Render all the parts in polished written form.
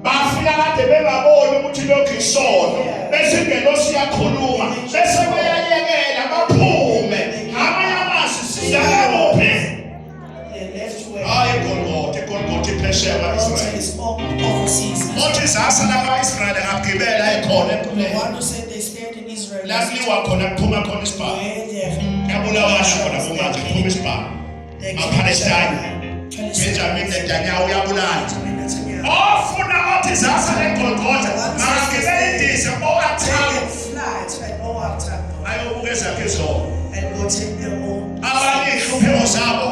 bafika kade bengaboni ukuthi lokho isono bese ngelo siyakhuluma bese bayayekela baphume amanye amasi siyakuphi hayi Golgotha iphesheya Israel othi zasala kaIsrael ngagibela ekhona lasliwa khona kuphuma khona isibhamu yabulawa khona kumanje kuphuma isibhamu aPalestine Benjamin Netanyahu yabulala ofuna othi zasala eGolgotha ngagibela indiza ayobukeza kezona abanye ihlupheko zabo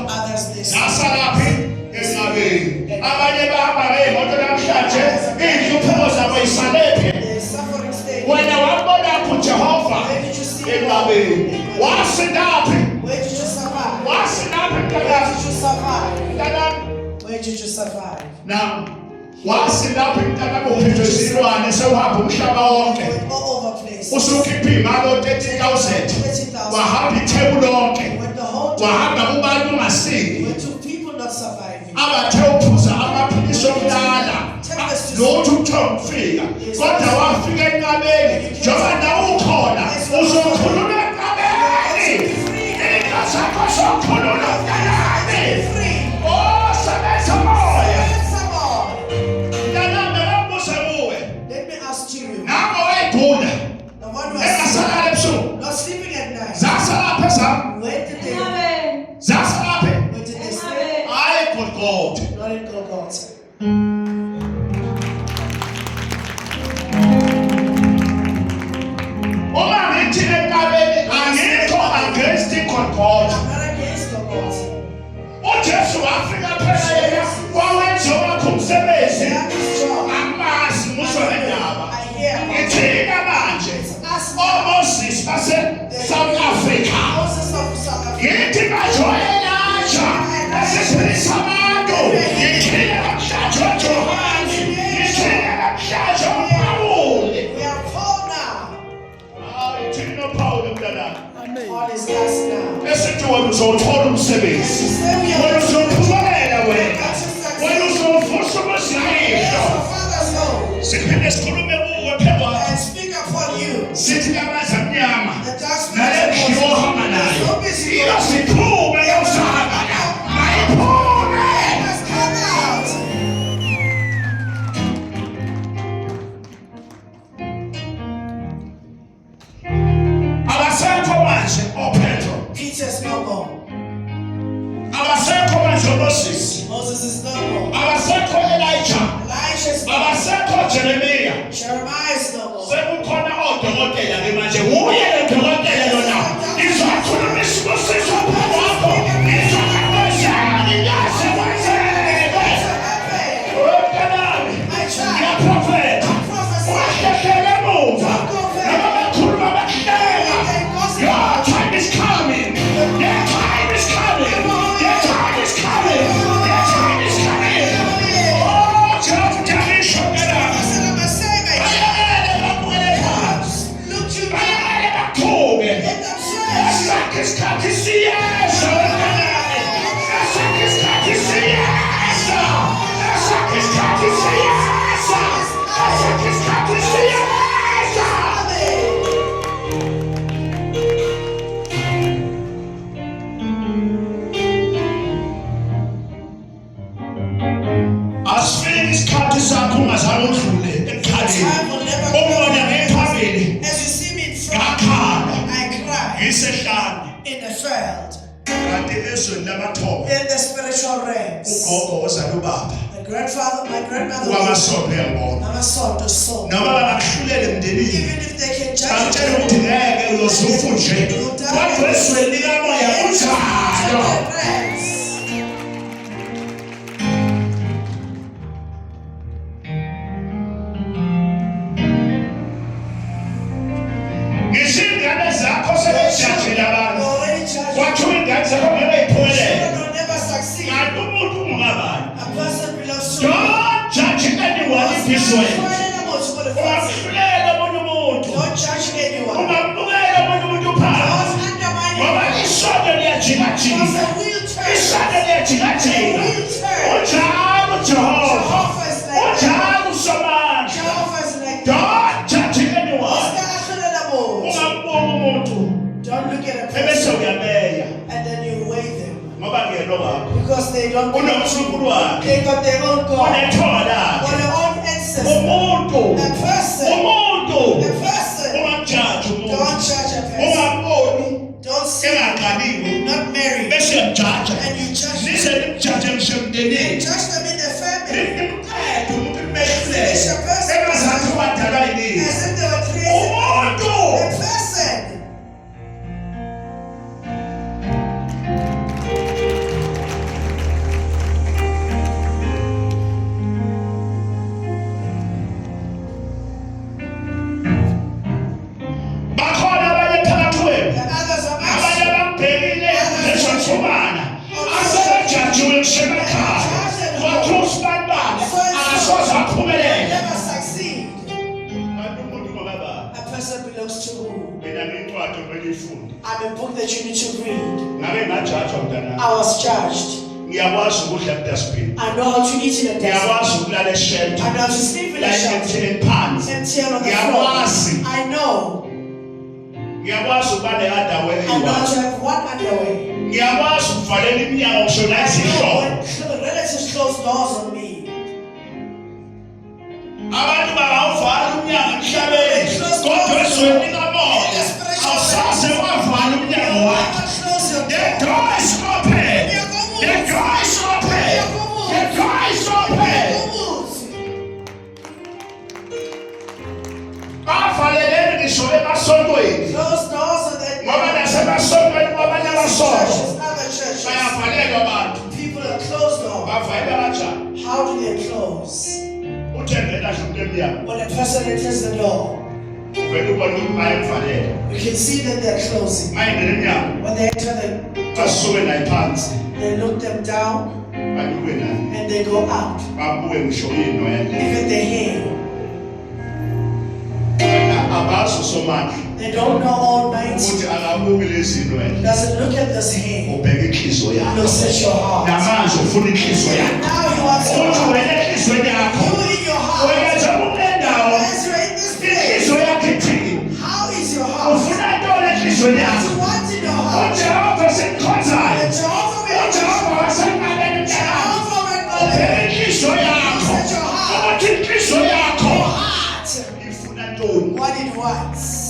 zasalaphi esabeni abanye bahamba ngey'moto namhlanje iy'hlupheko zabo yisalephi wena wabona kuJehova enqabeni wasindaphi now wasilapho intaka uphethwe isilwane sewuhamba umhlaba wonke usukhipha imali o30,000 wahamba ithebulu lonke wahamba kubantu ungasiki abathe uphuza amaphilisi okulala lokuthi uthomfika kodwa wafika enqabeni njengoba nawe ukhona uzokhulula enqabeni ingazakho sokhulula enqabeni sebenza moya. Not sleeping at night. Where did they go? Not in Golgotha. I'm not against Golgotha. Oh, just so Africa, almost 6% South Africa. Yeti majoya acha. Asipiri samando. Yekila mshacho Johani. Yekila mshacho Paul. We are called now. Yekila Paul mdada. All is us now. Listen to what was told umsebenzi. What was kumalela wena. What was fushumasiyo. Sikhele sikhulume kuwe phela. And speak upon you. Sithi abazamnyama. Nale mshiwohamba nayo. Iyo siphume yosakala. Mayiphume. Abasekho manje oPetro. Peter's no more. Abasekho manje Moses. Moses is no more. Abasekho Elijah. Elijah's no more. Abasekho Jeremiah. Jeremiah is no more. Sekukhona odokotela ke manje uye odokotela lona. Izakhuluma isibosiso wakho. Izakhuluma ngiyase wenzeke. Okanami. Ya prophet. Washekele muva. Nabakhuluma bahleka. Your time is coming. Your time is coming. Your time is coming. Your time is coming. Oh, just tell me shokera. In the field, in the spiritual realms, my grandmother, even if they can judge never succeed. A person belongs to don't judge anyone this way. Don't judge anyone. Don't undermine anyone. Because a wheel turns. Because they don't believe. They got their own God, or their own ancestor. A person. Don't judge a person. Don't say not married. And you judge them. And judge them in their family. Finish a person as if they were created. A person. Never succeed. A person belongs to who? I'm a book that you need to read. I was judged. I know how to eat in a desert. I know how to sleep in a shelter. And tear on the floor. I know. I know how to have one underway. I know when relatives close doors on me. The door is open. The door is open. The door is open. Close doors on that. People are closed doors. How do they close? When a person enters the door, you can see that they're closing. When they enter they look them down and they go out. Even they hear. They don't know Almighty. Doesn't look at this hand. Looks at your heart. Now you want to you in your heart. As you're in this place, how is your heart? What you want in your heart? Jehovah will what it wants.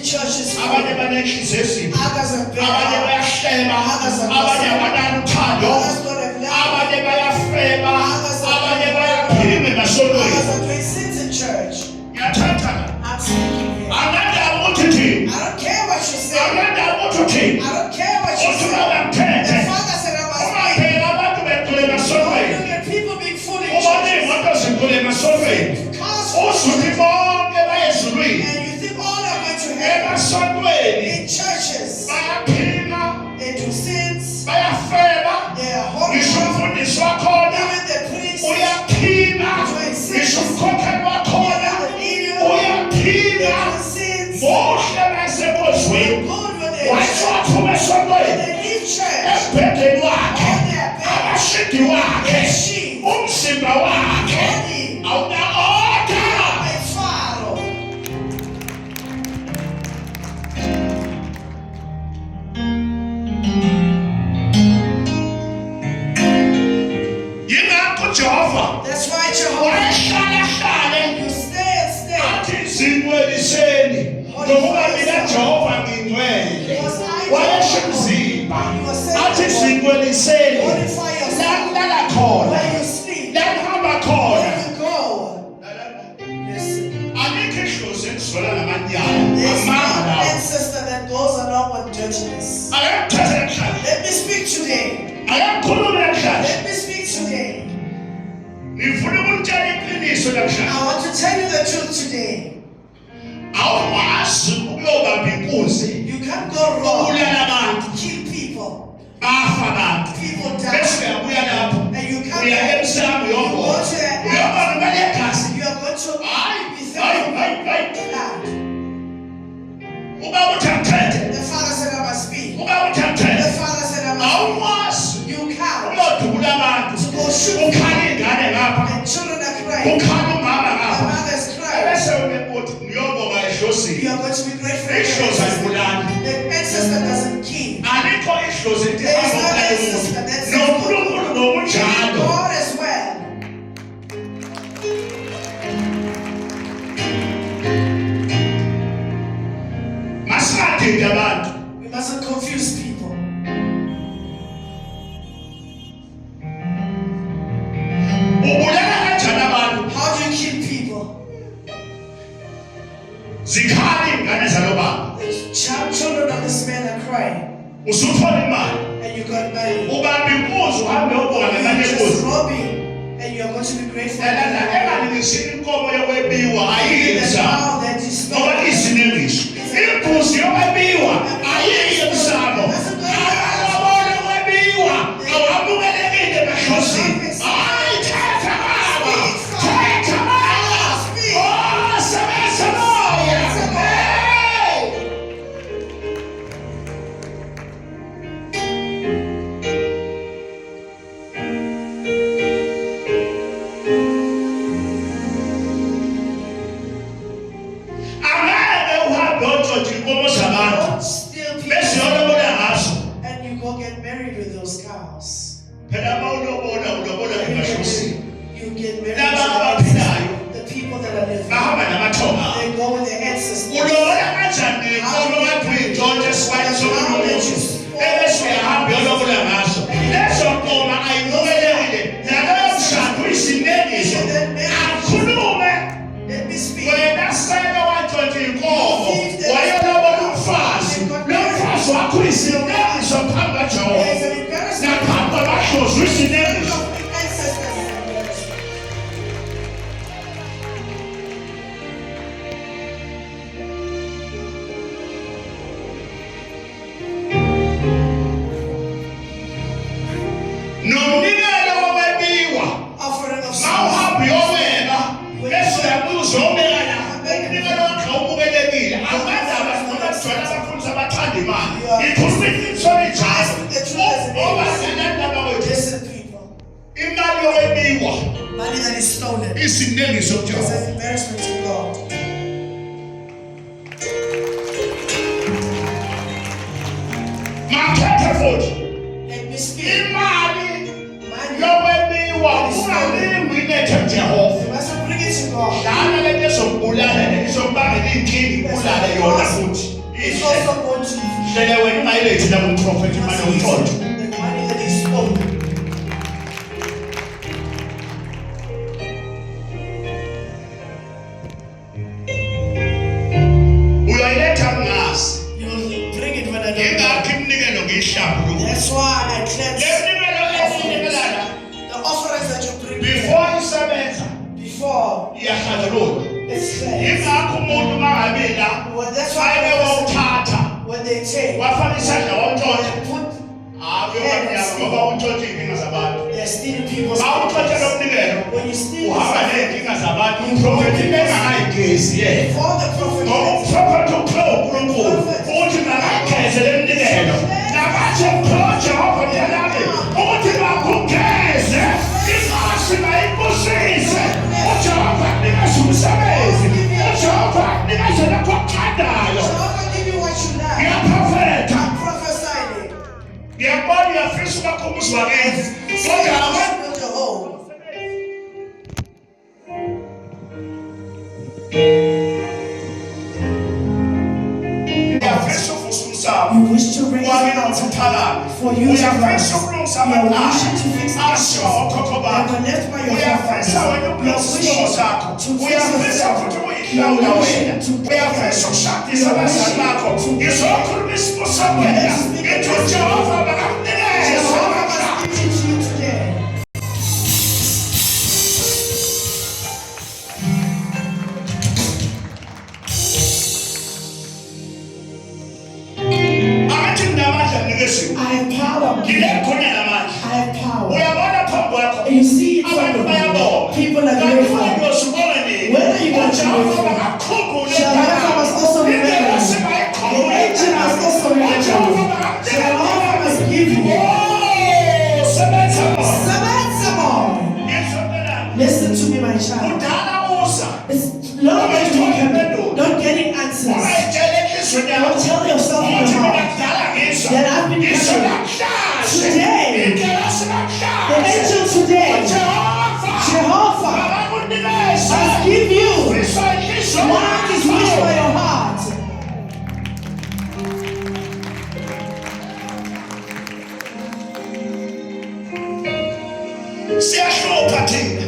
Churches full. Others are bad. Others are doing sins in church. I'm speaking here. I don't care what you say. I don't care what you say. The Father said I must speak. Don't look at people being full in church. And you think all are going to heaven. In churches, they do sins. They are holy. Even the priests doing sins. Even the leaders doing sins. They're good when they leave church. On their bed, sheep, that's why Jehovah, you stay and stay. Where you sleep, where you go. Listen, there's no ancestor that goes along with dirtiness. Let me speak today. Let me speak today. I want to tell you the truth today. You can't go wrong. Kill people. People die. And you can't go to ukhala ingane ngapha, and children are crying, ukhala umama the ngapha. mothers crying. Bese unemuthi ngiyobonga ehlosini. You are going to be grateful. Ihlozi alibulali. The ancestor doesn't kill. Alikho ihlozi lithi There is hamba no ubulale ancestor umuntu. that says NoNkulunkulu ngokunjalo. God as well. Masingadidi abantu. We mustn't confuse people. Ubulala kanjani abantu? How do you kill people? Zikhala ingane zalobaba. Children of this man are crying, Usuthola imali. and you got married. Ubamba inkunzi uhambe uyobonga You're ngamanye just inkunzi. robbing, and you are going to be grateful. Enganikisini inkomo yokwebiwa ayiyi The emsamo. cow that you Ngoba stole. isinengiso. Imbuzi yokwebiwa ayiyi emsamo. Amalobolo yokwebiwa awamukelekile emahlosini. Hayi, thetha baba. Thetha baba. Oh, sebenza moya. Hey! Angeke uhambe uyotshontsha inkomo zabantu Don't steal bese people, uyolobola ngazo. and you go get married with those cows. Phela uma ulobola emahlosini. You get married Laba to abaphilayo the people that are living. bahamba namathonga abo. They go with their ancestors. Ulobola kanjani inkomo kade uyintshontsha esibayeni somuntu ebese uyahamba uyolobola ngazo. Lezo nkomo ayimukelekile naloyo mshado uyisinengiso. Akhulume Let me speak. wena sele watshontsha inkomo wayolobola umfazi. Lo mfazi wakho uyisinengiso phambi kaJehova. There's an embarrassment Naphambi kwabahlozi uyisinengiso. of the ancestors. Nomnikelo wokwebiwa Offering of mawuhambe uyowela bese uyabuza obeka la umnikelo wakhe awumukelekile abantu abagcwala abafundisa abathanda imali ikhuluma iqiniso linjalo ngoba senandaba kwethu Listen, people. imali yokwebiwa Money that is stolen isinengiso is kuJehova. an embarrassment to God. Makhethe futhi Let me speak. imali Money, yokwebiwa ungalimi ilethe kuJehova. you must bring it to God. Lana lento ezokubulala izokubangela inkinga ibulale yona futhi. It's also going to Hlele wena ungayilethi la kumprofeti imali yomthonto. the money that is stolen. Uyayiletha ngazi. You'll bring it when I don't know. Ingakho iminikelo ngiyihlambulula. That's why I cleanse Le minikelo esinikelana the offerings that you bring before isebenza before iyahlambululwa. it's cleansed. Ingakho umuntu mangabila Well, that's fayeke why wawuthatha when they take, wafaka isandla wawutshontsha. put, Uyabona ngoba utshontsha inkinga zabantu. they're stealing people's Awutshontsha lo mnikelo When you steal uhamba this, ney'nkinga zabantu. Umprofeti engakayigezi yena. before the prophet Ngoba umprofeti ukhuluma uNkulunkulu ukuthi makageze le mnikelo. Nakathi umkhulu Jehova mntanami ukuthi makugeze inkosi mayibusise. UJehova akunikeze umsebenzi. UJehova akunikeze lokho okuthandayo. Jehovah give you what you like. Ngiyaprofetha. I'm prophesying. Ngiyabona uyafisa ukwakha umuzi wakithi. Kodwa abantu With your home. uyafisa uvusa umsamo. You wish to raise Wamina up uthuthalala. for you to Uyafisa rise. ukulungisa You are amakhaya. wishing to fix Ashiwa okhokho that bakho. were left by your Uyafisa wena forefathers. You ukulungisa are isimo wishing sakho. to fix Uyafisa yourself. futhi You ukuyihlawula are wena. wishing to Uyafisa ukushadisa abazali bakho. Ngizokhuluma isimo sakho wena. Ngithi uJehova makakunikeze Jehovah amandla. must give it to you today. Abathi nginamandla nginikezwe. I have power. Ngile khona namandla. I have power. Uyabona phambi kwakho. And you see it from Abantu the bayabonga. people are Kanti grateful. wena uyosubona nini? When are you going to uJehova be makakukhumbule Jehovah must also remember indlela you. asebayikhumbule The angel must also remember uJehova you. makakunikeze. Jehovah must give you. Oh, sebenza bona. Sebenza more. Don't tell yourself in your heart that I've been cursed. Today, the angel today, Jehovah, has give you what is wished by your heart.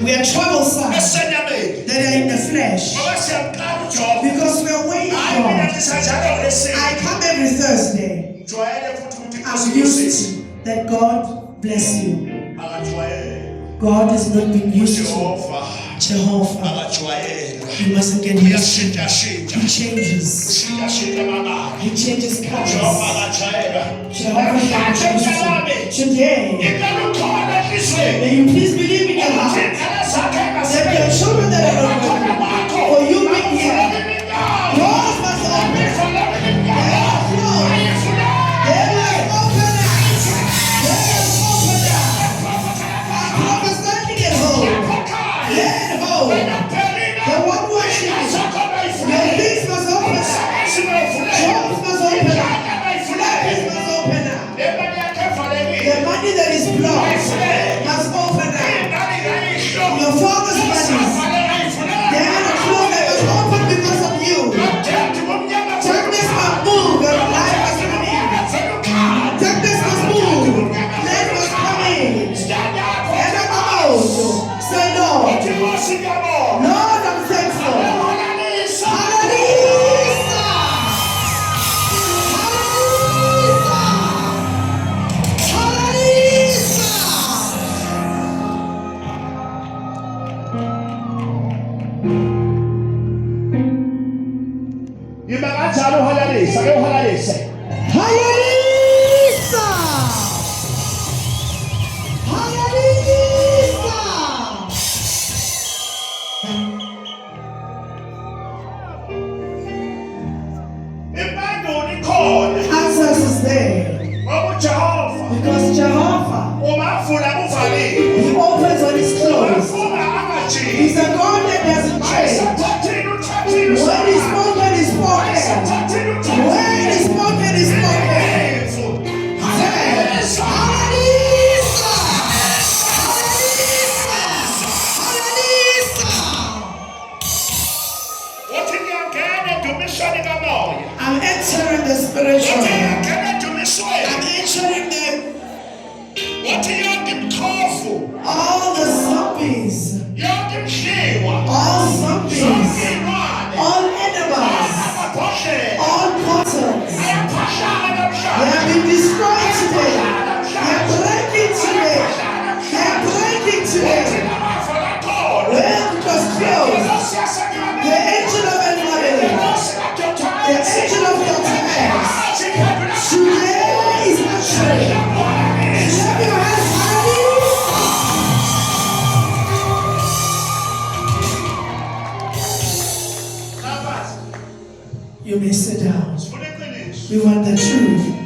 We are troublesome that are in the flesh because we are waiting for God. I come every Thursday. I'm used that God bless you. God has not been used to Jehovah. You mustn't get used to it. He changes. He changes colors. Jehovah changes. Today, may you please believe in your heart that your children that are not for you being here, doors must open. They must open. They must open. Prophesying at home. At home. The one watching you. Your things must open. Jobs must open. Lives must open. The money that is blocked must open. Your father's money. They had a close that was open because of you. Darkness must move and light must come in. Darkness must move. Light must come in. And I'm out. Say Lord. Lord, I'm thankful. Hallelujah. Answers is there because Jehovah, He opens when He's closed. He's a God that doesn't change. When He's spoken, He's spoken. When He's spoken, He's spoken. I'm entering the spiritual. I'm entering all the zombies. All zombies. All animals. All portals. They have been destroyed today. They are breaking today. They are breaking today. Well, because closed. The angel of Elimelech. The angel of your times. Today is actually. Clap your hands, hallelujah. You may sit down. We want the truth.